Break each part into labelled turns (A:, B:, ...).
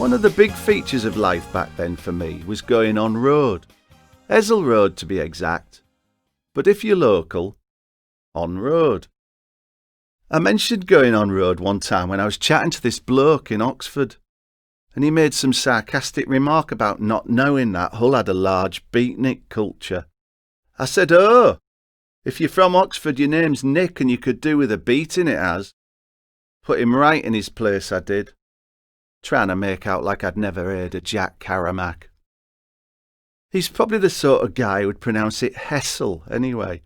A: One of the big features of life back then for me was going on road. Hessle Road to be exact. But if you're local, on road. I mentioned going on road one time when I was chatting to this bloke in Oxford, and he made some sarcastic remark about not knowing that Hull had a large beatnik culture. I said, "Oh, if you're from Oxford, your name's Nick and you could do with a beating it has." Put him right in his place, I did, trying to make out like I'd never heard of Jack Caramack. He's probably the sort of guy who'd pronounce it Hessle anyway.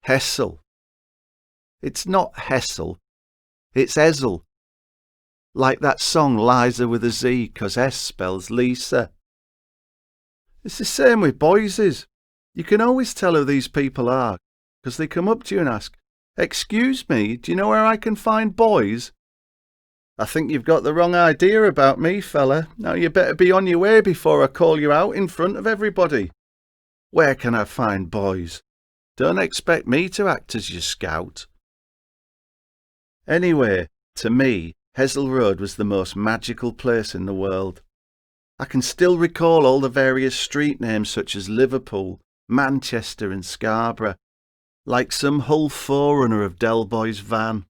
A: Hessle. It's not Hessle, it's Hessle. Like that song Liza with a Z, 'cause S spells Lisa. It's the same with boyses. You can always tell who these people are, 'cause they come up to you and ask, "Excuse me, do you know where I can find boys?" I think you've got the wrong idea about me, fella. Now you better be on your way before I call you out in front of everybody. Where can I find boys? Don't expect me to act as your scout. Anyway, to me, Hessle Road was the most magical place in the world. I can still recall all the various street names such as Liverpool, Manchester and Scarborough, like some Hull forerunner of Del Boy's van.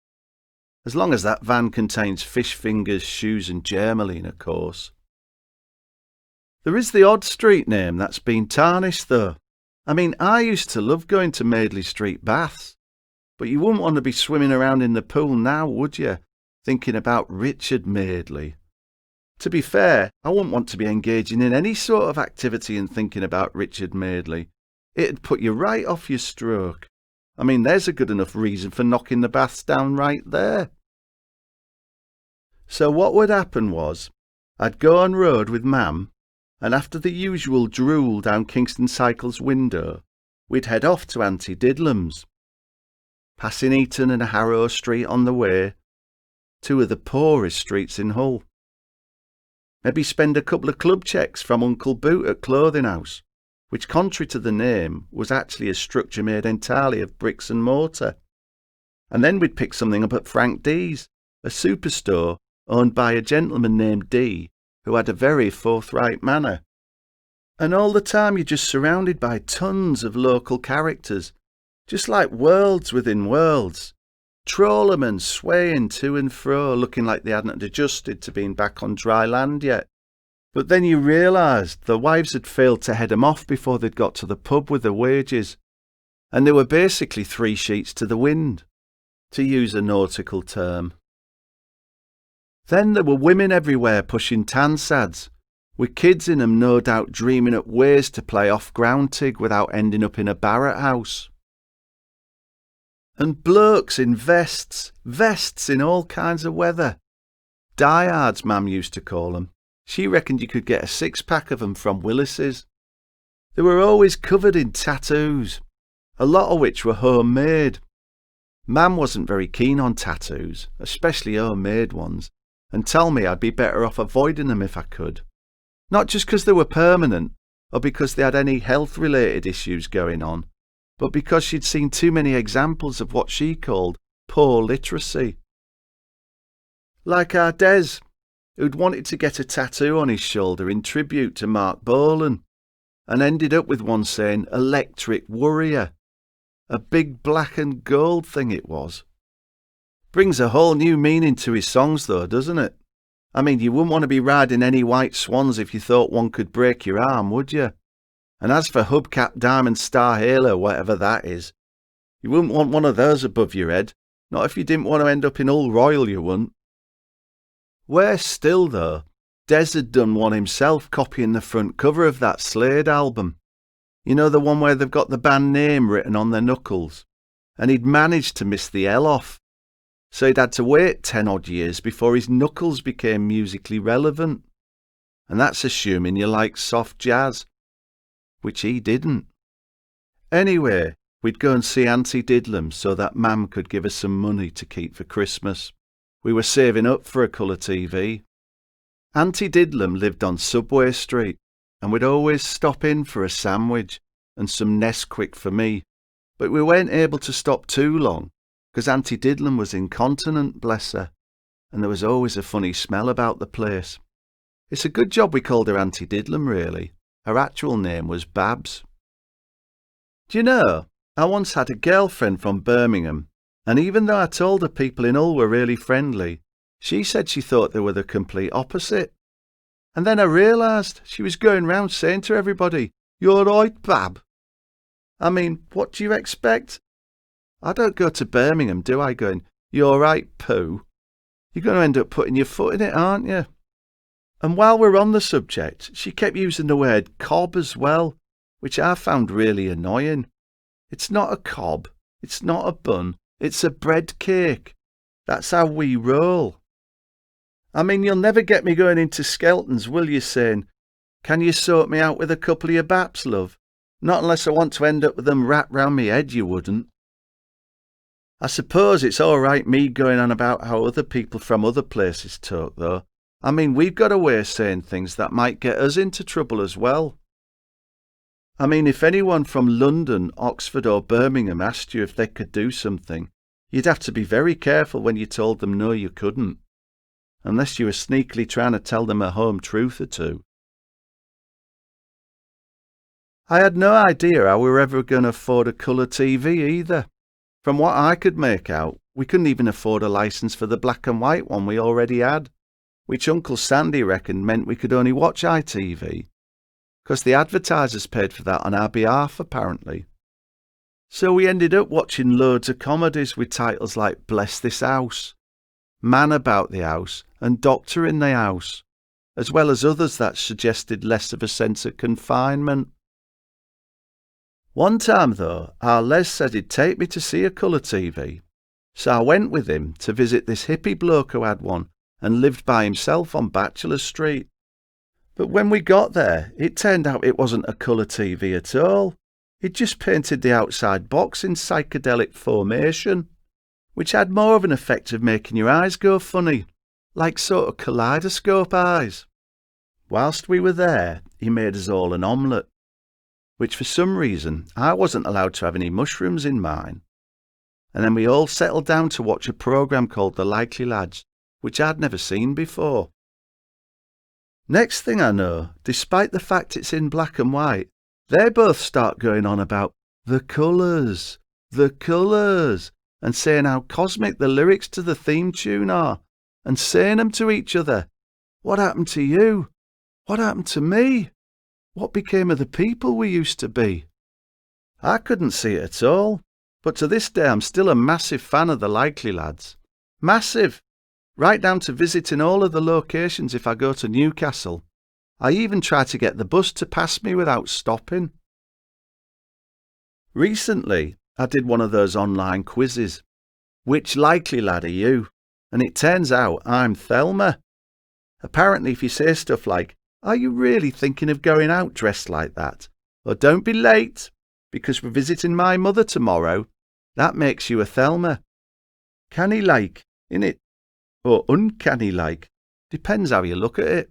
A: As long as that van contains fish fingers, shoes and germaline, of course. There is the odd street name that's been tarnished, though. I mean, I used to love going to Madeley Street baths, but you wouldn't want to be swimming around in the pool now, would you, thinking about Richard Madeley? To be fair, I wouldn't want to be engaging in any sort of activity and thinking about Richard Madeley. It'd put you right off your stroke. I mean, there's a good enough reason for knocking the baths down right there. So what would happen was, I'd go on road with Mam, and after the usual drool down Kingston Cycle's window, we'd head off to Auntie Didlam's. Passing Eton and Harrow Street on the way, two of the poorest streets in Hull. Maybe spend a couple of club checks from Uncle Boot at Clothing House, which, contrary to the name, was actually a structure made entirely of bricks and mortar. And then we'd pick something up at Frank D's, a superstore owned by a gentleman named D, who had a very forthright manner. And all the time you're just surrounded by tons of local characters, just like worlds within worlds. Trawlermen swaying to and fro, looking like they hadn't adjusted to being back on dry land yet. But then you realised the wives had failed to head 'em off before they'd got to the pub with their wages, and they were basically 3 sheets to the wind, to use a nautical term. Then there were women everywhere pushing tansads, with kids in 'em no doubt dreaming up ways to play off-ground tig without ending up in a barrack house. And blokes in vests in all kinds of weather. Diehards, Mam used to call them. She reckoned you could get a 6-pack of them from Willis's. They were always covered in tattoos, a lot of which were homemade. Mam wasn't very keen on tattoos, especially homemade ones, and told me I'd be better off avoiding them if I could. Not just because they were permanent, or because they had any health-related issues going on, but because she'd seen too many examples of what she called poor literacy. Like our Des, who'd wanted to get a tattoo on his shoulder in tribute to Mark Bolan, and ended up with one saying Electric Warrior. A big black and gold thing it was. Brings a whole new meaning to his songs though, doesn't it? I mean, you wouldn't want to be riding any white swans if you thought one could break your arm, would you? And as for Hubcap Diamond Star Halo, whatever that is, you wouldn't want one of those above your head. Not if you didn't want to end up in Hull Royal, you wouldn't. Worse still though, Des had done one himself copying the front cover of that Slade album. You know, the one where they've got the band name written on their knuckles. And he'd managed to miss the L off. So he'd had to wait 10 odd years before his knuckles became musically relevant. And that's assuming you like soft jazz, which he didn't. Anyway, we'd go and see Auntie Didlam so that Mam could give us some money to keep for Christmas. We were saving up for a colour TV. Auntie Didlam lived on Subway Street, and we'd always stop in for a sandwich and some Nesquik for me. But we weren't able to stop too long, because Auntie Didlam was incontinent, bless her, and there was always a funny smell about the place. It's a good job we called her Auntie Didlum, really. Her actual name was Babs. Do you know, I once had a girlfriend from Birmingham, and even though I told her people in Hull were really friendly, she said she thought they were the complete opposite. And then I realised she was going round saying to everybody, "You're right, Bab." I mean, what do you expect? I don't go to Birmingham, do I, going, "You're right, Pooh"? You're going to end up putting your foot in it, aren't you? And while we're on the subject, she kept using the word cob as well, which I found really annoying. It's not a cob, it's not a bun, it's a bread cake. That's how we roll. I mean, you'll never get me going into Skelton's, will you, saying, "Can you sort me out with a couple of your baps, love?" Not unless I want to end up with them wrapped round me head, you wouldn't. I suppose it's all right me going on about how other people from other places talk, though. I mean, we've got a way of saying things that might get us into trouble as well. I mean, if anyone from London, Oxford or Birmingham asked you if they could do something, you'd have to be very careful when you told them no, you couldn't. Unless you were sneakily trying to tell them a home truth or two. I had no idea how we were ever going to afford a colour TV either. From what I could make out, we couldn't even afford a licence for the black and white one we already had, which Uncle Sandy reckoned meant we could only watch ITV, because the advertisers paid for that on our behalf, apparently. So we ended up watching loads of comedies with titles like Bless This House, Man About the House and Doctor in the House, as well as others that suggested less of a sense of confinement. One time, though, our Les said he'd take me to see a colour TV, so I went with him to visit this hippie bloke who had one and lived by himself on Bachelor Street. But when we got there, it turned out it wasn't a colour TV at all. He'd just painted the outside box in psychedelic formation, which had more of an effect of making your eyes go funny, like sort of kaleidoscope eyes. Whilst we were there, he made us all an omelette, which for some reason I wasn't allowed to have any mushrooms in mine. And then we all settled down to watch a programme called The Likely Lads, which I'd never seen before. Next thing I know, despite the fact it's in black and white, they both start going on about the colours, and saying how cosmic the lyrics to the theme tune are, and saying them to each other. What happened to you? What happened to me? What became of the people we used to be? I couldn't see it at all, but to this day I'm still a massive fan of the Likely Lads. Massive! Right down to visiting all of the locations if I go to Newcastle. I even try to get the bus to pass me without stopping. Recently, I did one of those online quizzes. Which Likely Lad are you? And it turns out I'm Thelma. Apparently if you say stuff like, "Are you really thinking of going out dressed like that?" Or "Don't be late, because we're visiting my mother tomorrow," that makes you a Thelma. Canny like, innit? Or uncanny like. Depends how you look at it.